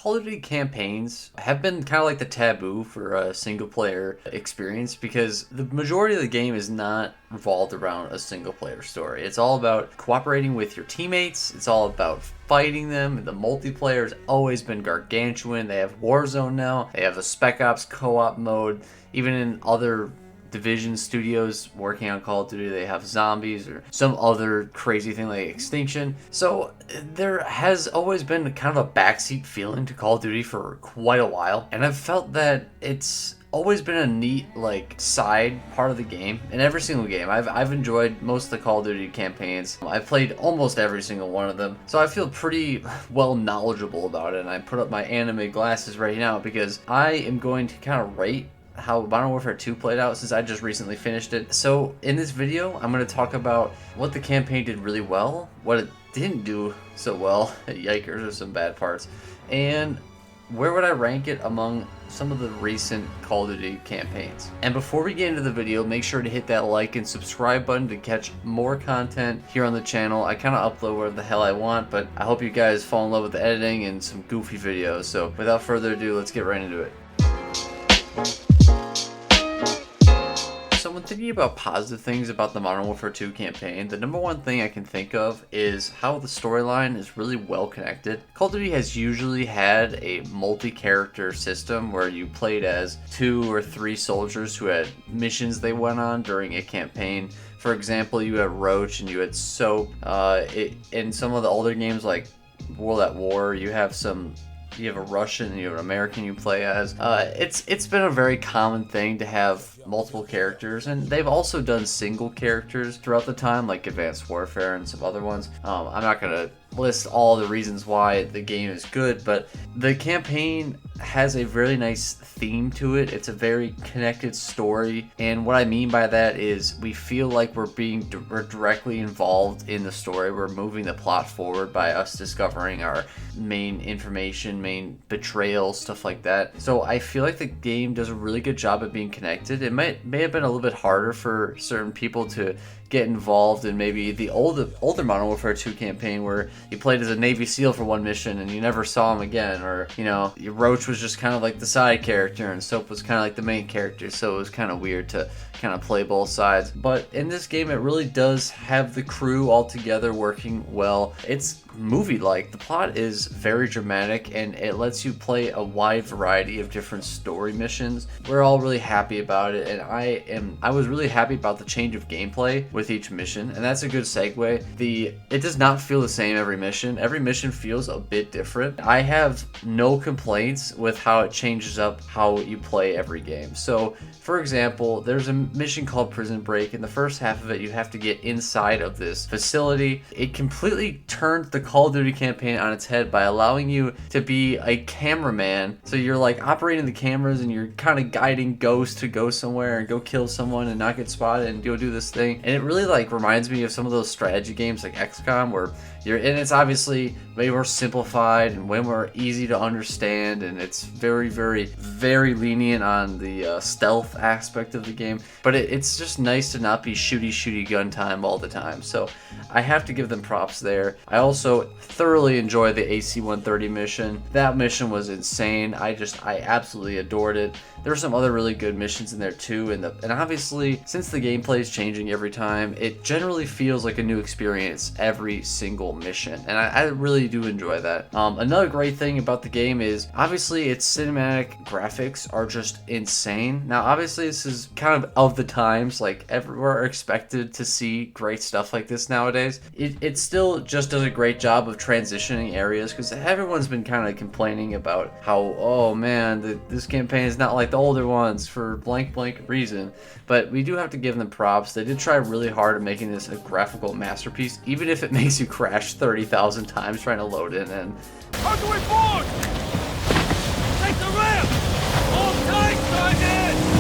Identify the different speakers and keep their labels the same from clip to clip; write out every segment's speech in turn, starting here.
Speaker 1: Call of Duty campaigns have been kind of like the taboo for a single player experience because the majority of the game is not revolved around a single player story. It's all about cooperating with your teammates, it's all about fighting them. The multiplayer has always been gargantuan. They have Warzone now, they have a Spec Ops co-op mode. Even in other Division studios working on Call of Duty, they have zombies or some other crazy thing like Extinction. So there has always been kind of a backseat feeling to Call of Duty for quite a while, and I've felt that it's always been a neat like side part of the game. In every single game I've enjoyed most of the Call of Duty campaigns. I've played almost every single one of them, so I feel pretty well knowledgeable about it, and I put up my anime glasses right now because I am going to kind of rate how Modern Warfare 2 played out since I just recently finished it. So in this video, I'm going to talk about what the campaign did really well, what it didn't do so well, yikers, there's some bad parts, and where would I rank it among some of the recent Call of Duty campaigns. And before we get into the video, make sure to hit that like and subscribe button to catch more content here on the channel. I kind of upload whatever the hell I want, but I hope you guys fall in love with the editing and some goofy videos. So without further ado, let's get right into it. So when thinking about positive things about the Modern Warfare 2 campaign, the number one thing I can think of is how the storyline is really well connected. Call of Duty has usually had a multi-character system where you played as 2 or 3 soldiers who had missions they went on during a campaign. For example, you had Roach and you had Soap. In some of the older games like World at War, you have a Russian and you have an American you play as. It's been a very common thing to have multiple characters, and they've also done single characters throughout the time, like Advanced Warfare and some other ones. I'm not gonna list all the reasons why the game is good, but the campaign has a really nice theme to it. It's a very connected story, and what I mean by that is we feel like we're directly involved in the story. We're moving the plot forward by us discovering our main information, main betrayal, stuff like that. So I feel like the game does a really good job of being connected. It may have been a little bit harder for certain people to get involved in maybe the older Modern Warfare 2 campaign where you played as a Navy SEAL for one mission and you never saw him again, or Roach was just kind of like the side character and Soap was kind of like the main character, so it was kind of weird to kind of play both sides. But in this game it really does have the crew all together working well. It's movie-like. The plot is very dramatic and it lets you play a wide variety of different story missions. We're all really happy about it, and I was really happy about the change of gameplay with each mission, and that's a good segue. It does not feel the same every mission. Every mission feels a bit different. I have no complaints with how it changes up how you play every game. So for example, there's a mission called Prison Break. In the first half of it, you have to get inside of this facility. It completely turned the Call of Duty campaign on its head by allowing you to be a cameraman. So you're like operating the cameras and you're kind of guiding Ghost to go somewhere and go kill someone and not get spotted and go do this thing. And it really like reminds me of some of those strategy games like XCOM where and it's obviously way more simplified and way more easy to understand, and it's very, very, very lenient on the stealth aspect of the game. But it's just nice to not be shooty gun time all the time. So I have to give them props there. I also thoroughly enjoy the AC-130 mission. That mission was insane. I absolutely adored it. There were some other really good missions in there too, and obviously since the gameplay is changing every time, it generally feels like a new experience every single mission, and I really do enjoy that. Another great thing about the game is obviously its cinematic graphics are just insane. Now obviously this is kind of the times, like we're expected to see great stuff like this nowadays. It still just does a great job of transitioning areas, because everyone's been kind of complaining about how, oh man, this campaign is not like the older ones for blank reason. But we do have to give them props. They did try really hard at making this a graphical masterpiece, even if it makes you crash 30,000 times trying to load in. And
Speaker 2: how do we board? Take the ramp! Hold tight, Sergeant!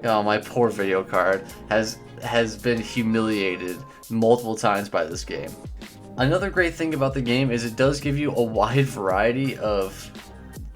Speaker 1: oh, my poor video card has been humiliated multiple times by this game. Another great thing about the game is it does give you a wide variety of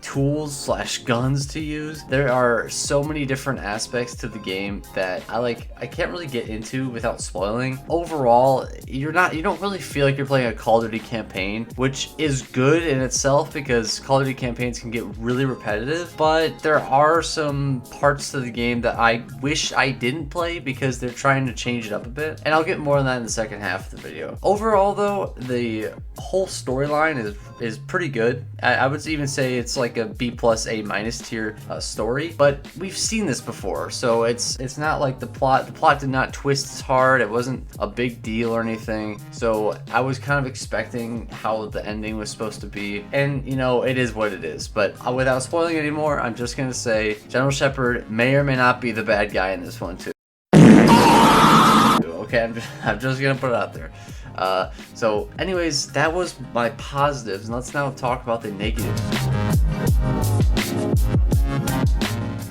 Speaker 1: tools slash guns to use. There are so many different aspects to the game that I can't really get into without spoiling. Overall, you don't really feel like you're playing a Call of Duty campaign, which is good in itself because Call of Duty campaigns can get really repetitive, but there are some parts to the game that I wish I didn't play because they're trying to change it up a bit, and I'll get more on that in the second half of the video. Overall though, the whole storyline is pretty good. I would even say it's like a B+, A- tier story, but we've seen this before, so it's not like the plot did not twist as hard. It wasn't a big deal or anything, so I was kind of expecting how the ending was supposed to be, and you know, it is what it is. But without spoiling anymore, I'm just gonna say General Shepard may or may not be the bad guy in this one too. Okay, I'm just gonna put it out there. So anyways, that was my positives, and let's now talk about the negatives.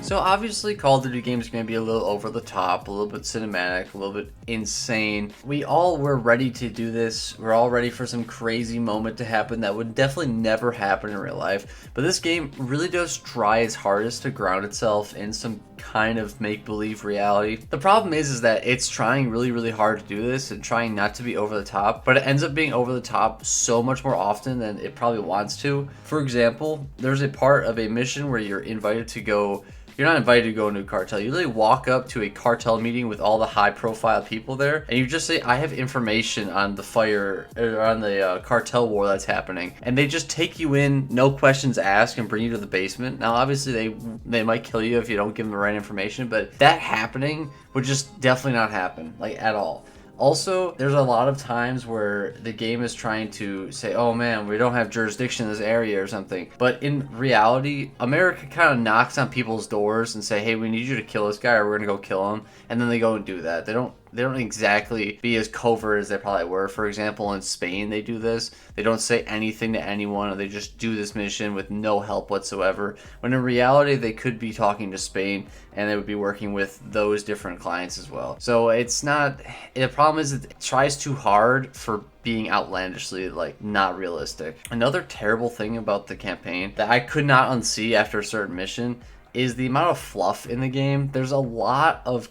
Speaker 1: So obviously Call of Duty games are going to be a little over the top, a little bit cinematic, a little bit insane. We all were ready to do this. We're all ready for some crazy moment to happen that would definitely never happen in real life. But this game really does try its hardest to ground itself in some kind of make-believe reality. The problem is that it's trying really, really hard to do this and trying not to be over the top, but it ends up being over the top so much more often than it probably wants to. For example, there's a part of a mission where you're invited to go. You're not invited to go into a cartel. You literally walk up to a cartel meeting with all the high-profile people there, and you just say, "I have information on the fire or on the cartel war that's happening," and they just take you in, no questions asked, and bring you to the basement. Now, obviously, they might kill you if you don't give them the right information, but that happening would just definitely not happen, like at all. Also, there's a lot of times where the game is trying to say, oh man, we don't have jurisdiction in this area or something. But in reality, America kind of knocks on people's doors and say, hey, we need you to kill this guy or we're going to go kill him. And then they go and do that. They don't exactly be as covert as they probably were. For example, in Spain, they do this. They don't say anything to anyone, or they just do this mission with no help whatsoever. When in reality, they could be talking to Spain, and they would be working with those different clients as well. So it's not. The problem is it tries too hard for being outlandishly not realistic. Another terrible thing about the campaign that I could not unsee after a certain mission is the amount of fluff in the game. There's a lot of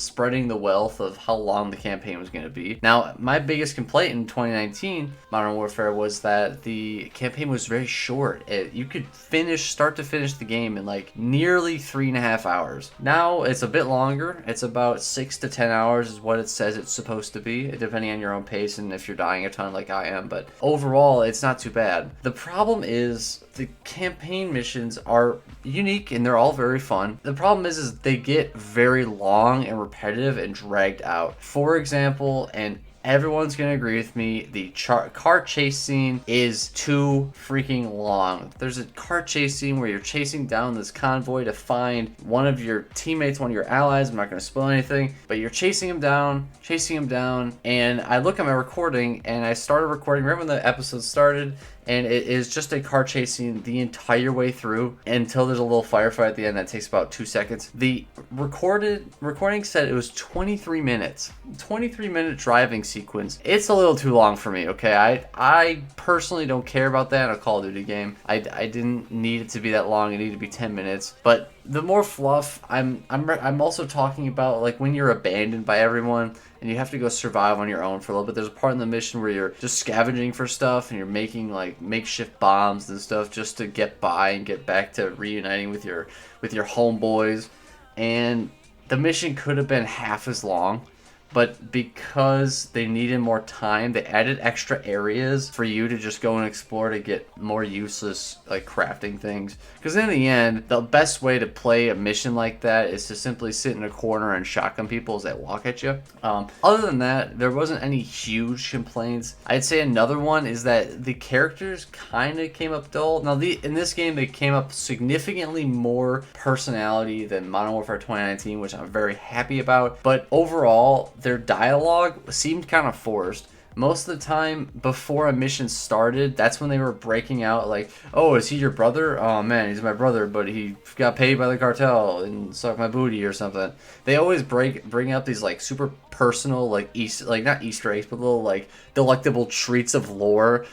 Speaker 1: spreading the wealth of how long the campaign was going to be. Now, my biggest complaint in 2019 Modern Warfare was that the campaign was very short. You could start to finish the game in nearly 3.5 hours. Now it's a bit longer. It's about 6 to 10 hours is what it says it's supposed to be, depending on your own pace and if you're dying a ton like I am. But overall, it's not too bad. The problem is the campaign missions are unique and they're all very fun. The problem is they get very long and repetitive and dragged out. For example, and everyone's gonna agree with me, the car chase scene is too freaking long. There's a car chase scene where you're chasing down this convoy to find one of your teammates, one of your allies. I'm not gonna spoil anything, but you're chasing him down, and I look at my recording, and I started recording right when the episode started, and it is just a car chase scene the entire way through until there's a little firefight at the end that takes about 2 seconds. The recording said it was 23 minutes. 23-minute driving sequence. It's a little too long for me, okay? I personally don't care about that in a Call of Duty game. I didn't need it to be that long. It needed to be 10 minutes. But the more fluff, I'm also talking about when you're abandoned by everyone and you have to go survive on your own for a little bit. There's a part in the mission where you're just scavenging for stuff and you're making makeshift bombs and stuff just to get by and get back to reuniting with your homeboys. And the mission could have been half as long, but because they needed more time, they added extra areas for you to just go and explore to get more useless crafting things. Because in the end, the best way to play a mission like that is to simply sit in a corner and shotgun people as they walk at you. Other than that, there wasn't any huge complaints. I'd say another one is that the characters kind of came up dull. Now, in this game, they came up significantly more personality than Modern Warfare 2019, which I'm very happy about. But overall, their dialogue seemed kind of forced. most of the time before a mission started, that's when they were breaking out like, oh, is he your brother? Oh man, he's my brother, but he got paid by the cartel and sucked my booty or something. They always bring up these like super personal like not Easter eggs, but little like delectable treats of lore,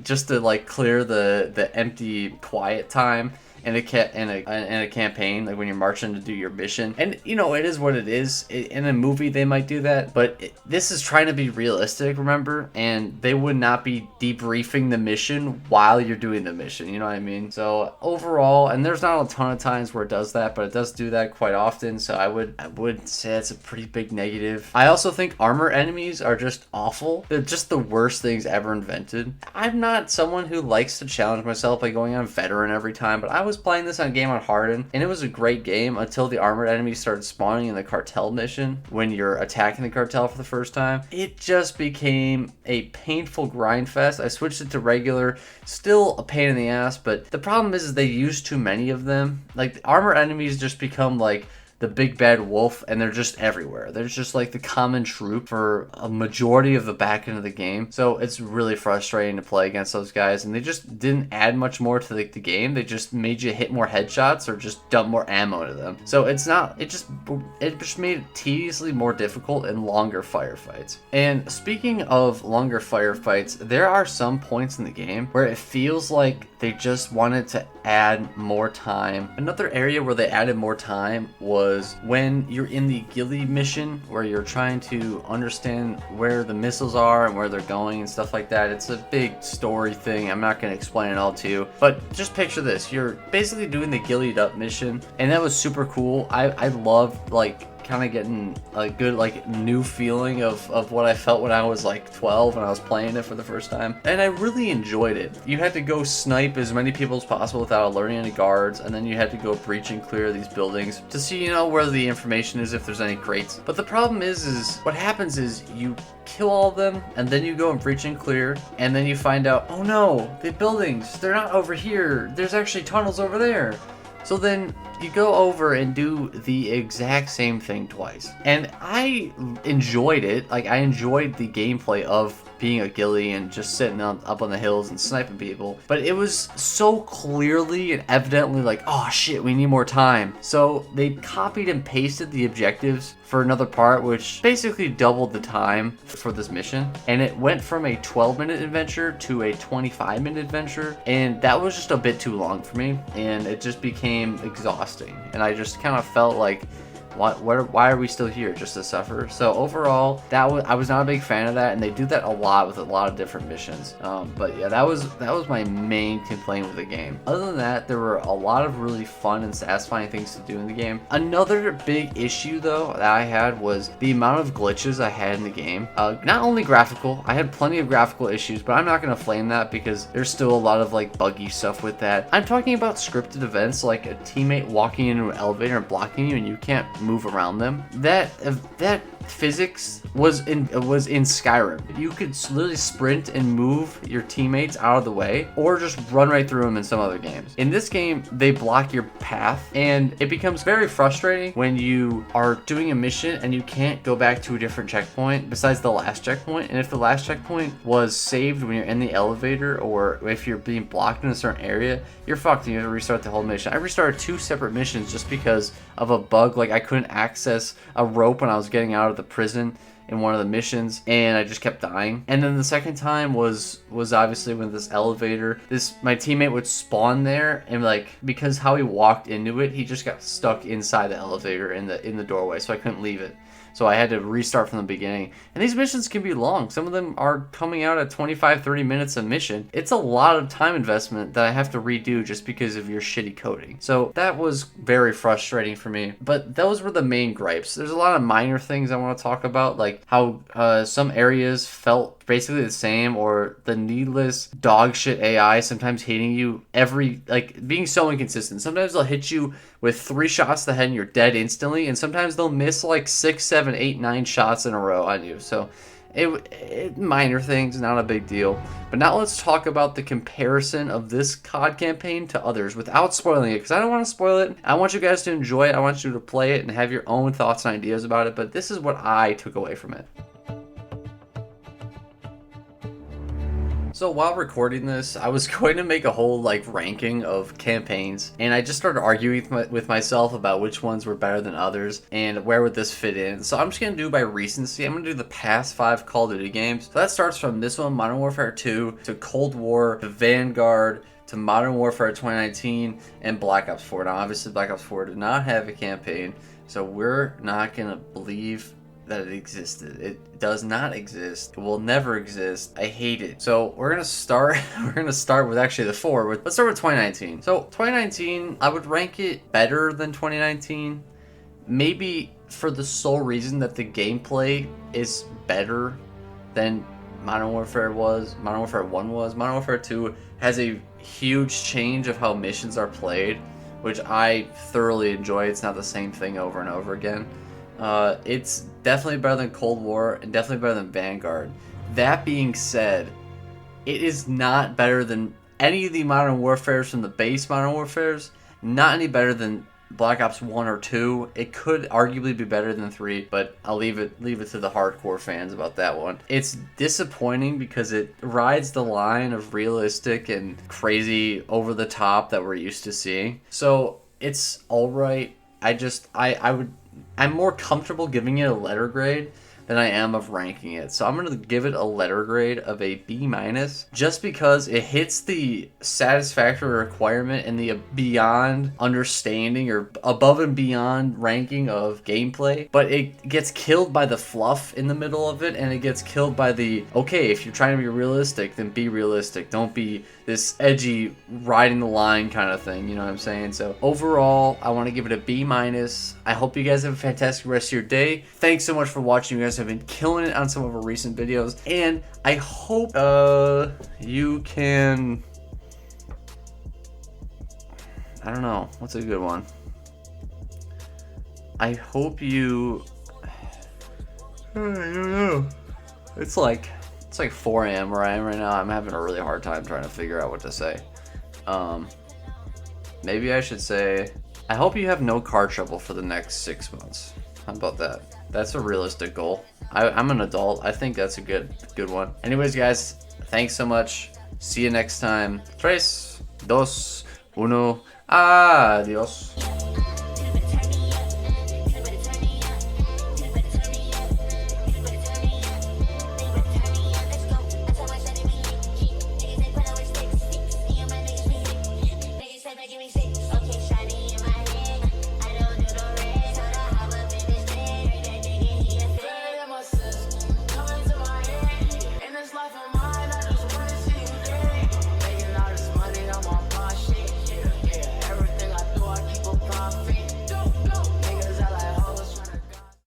Speaker 1: just to like clear the empty quiet time in a campaign, like when you're marching to do your mission. And you know, it is what it is. In a movie they might do that, but this is trying to be realistic, remember, and they would not be debriefing the mission while you're doing the mission, you know what I mean? So overall, and there's not a ton of times where it does that, but it does do that quite often, so I would say it's a pretty big negative. I also think armor enemies are just awful. They're just the worst things ever invented. I'm not someone who likes to challenge myself by going on veteran every time, but I was playing this on Game on Hardened, and it was a great game until the armored enemies started spawning in the cartel mission when you're attacking the cartel for the first time. It just became a painful grind fest. I switched it to regular, still a pain in the ass, but the problem is they use too many of them. Like, the armored enemies just become like the big bad wolf, and they're just everywhere. They're just like the common troop for a majority of the back end of the game. So it's really frustrating to play against those guys, and they just didn't add much more to the game. They just made you hit more headshots or just dump more ammo to them. So it just made it tediously more difficult and longer firefights. And speaking of longer firefights, there are some points in the game where it feels like they just wanted to add more time. Another area where they added more time was when you're in the ghillie mission, where you're trying to understand where the missiles are and where they're going and stuff like that. It's a big story thing. I'm not going to explain it all to you, but just picture this. You're basically doing the ghillied up mission, and that was super cool. I loved like kind of getting a good like new feeling of what I felt when I was like 12 when I was playing it for the first time, and I really enjoyed it. You had to go snipe as many people as possible without alerting any guards, and then you had to go breach and clear these buildings to see, you know, where the information is, if there's any crates. But the problem is what happens is you kill all of them, and then you go and breach and clear, and then you find out, oh no, the buildings, they're not over here, there's actually tunnels over there. So then you go over and do the exact same thing twice. And I enjoyed it. Like, I enjoyed the gameplay of being a ghillie and just sitting up on the hills and sniping people. But it was so clearly and evidently like, oh shit, we need more time. So they copied and pasted the objectives for another part, which basically doubled the time for this mission. And it went from a 12-minute adventure to a 25-minute adventure. And that was just a bit too long for me. And it just became exhausting. And I just kind of felt like, why are we still here, just to suffer? So overall, I was not a big fan of that, and they do that a lot with a lot of different missions. But yeah, that was my main complaint with the game. Other than that, there were a lot of really fun and satisfying things to do in the game. Another big issue though that I had was the amount of glitches I had in the game. Not only graphical, I had plenty of graphical issues, but I'm not gonna flame that because there's still a lot of like buggy stuff with that. I'm talking about scripted events like a teammate walking into an elevator and blocking you and you can't move around them. That physics was in Skyrim. You could literally sprint and move your teammates out of the way, or just run right through them in some other games. In this game, they block your path, and it becomes very frustrating when you are doing a mission and you can't go back to a different checkpoint besides the last checkpoint. And if the last checkpoint was saved when you're in the elevator, or if you're being blocked in a certain area, you're fucked and you have to restart the whole mission. I restarted 2 separate missions just because of a bug. Like, I couldn't access a rope when I was getting out of the prison in one of the missions, and I just kept dying. And then the second time was obviously with this elevator. My teammate would spawn there, and like, because how he walked into it, he just got stuck inside the elevator in the doorway, so I couldn't leave it. So I had to restart from the beginning. And these missions can be long. Some of them are coming out at 25-30 minutes a mission. It's a lot of time investment that I have to redo just because of your shitty coding. So that was very frustrating for me. But those were the main gripes. There's a lot of minor things I want to talk about, like how some areas felt basically the same, or the needless dog shit AI sometimes hitting you being so inconsistent. Sometimes they'll hit you with 3 shots to the head and you're dead instantly, and sometimes they'll miss like 6, 7, 8, 9 shots in a row on you. So it minor things, not a big deal. But now let's talk about the comparison of this COD campaign to others without spoiling it, because I don't want to spoil it. I want you guys to enjoy it. I want you to play it and have your own thoughts and ideas about it, but this is what I took away from it. So while recording this, I was going to make a whole like ranking of campaigns, and I just started arguing with myself about which ones were better than others and where would this fit in. So I'm just gonna do by recency. I'm gonna do the past 5 Call of Duty games. So that starts from this one, Modern Warfare 2, to Cold War, to Vanguard, to Modern Warfare 2019, and Black Ops 4. Now obviously Black Ops 4 did not have a campaign, so we're not gonna believe that it existed. It does not exist. It will never exist. I hate it. So we're gonna start with actually the 4. Let's start with 2019. So 2019, I would rank it better than 2019. Maybe for the sole reason that the gameplay is better than Modern Warfare 1 was. Modern Warfare 2 has a huge change of how missions are played, which I thoroughly enjoy. It's not the same thing over and over again. It's definitely better than Cold War and definitely better than Vanguard. That being said, it is not better than any of the Modern Warfares from the base Modern Warfares. Not any better than Black Ops 1 or 2. It could arguably be better than 3, but I'll leave it to the hardcore fans about that one. It's disappointing because it rides the line of realistic and crazy over the top that we're used to seeing. So it's alright. I'm more comfortable giving it a letter grade than I am of ranking it. So I'm going to give it a letter grade of a B-, just because it hits the satisfactory requirement and the beyond understanding or above and beyond ranking of gameplay, but it gets killed by the fluff in the middle of it, and it gets killed by the, okay, if you're trying to be realistic, then be realistic. Don't be this edgy riding the line kind of thing, you know what I'm saying? So overall, I want to give it a B-. I hope you guys have a fantastic rest of your day. Thanks so much for watching. You guys have been killing it on some of our recent videos, and I hope you can, I don't know, what's a good one? I hope you, I don't know. It's like 4 a.m. where I am right now. I'm having a really hard time trying to figure out what to say. Maybe I should say, I hope you have no car trouble for the next 6 months. How about that? That's a realistic goal. I'm an adult. I think that's a good one. Anyways, guys, thanks so much. See you next time. 3, 2, 1, adios.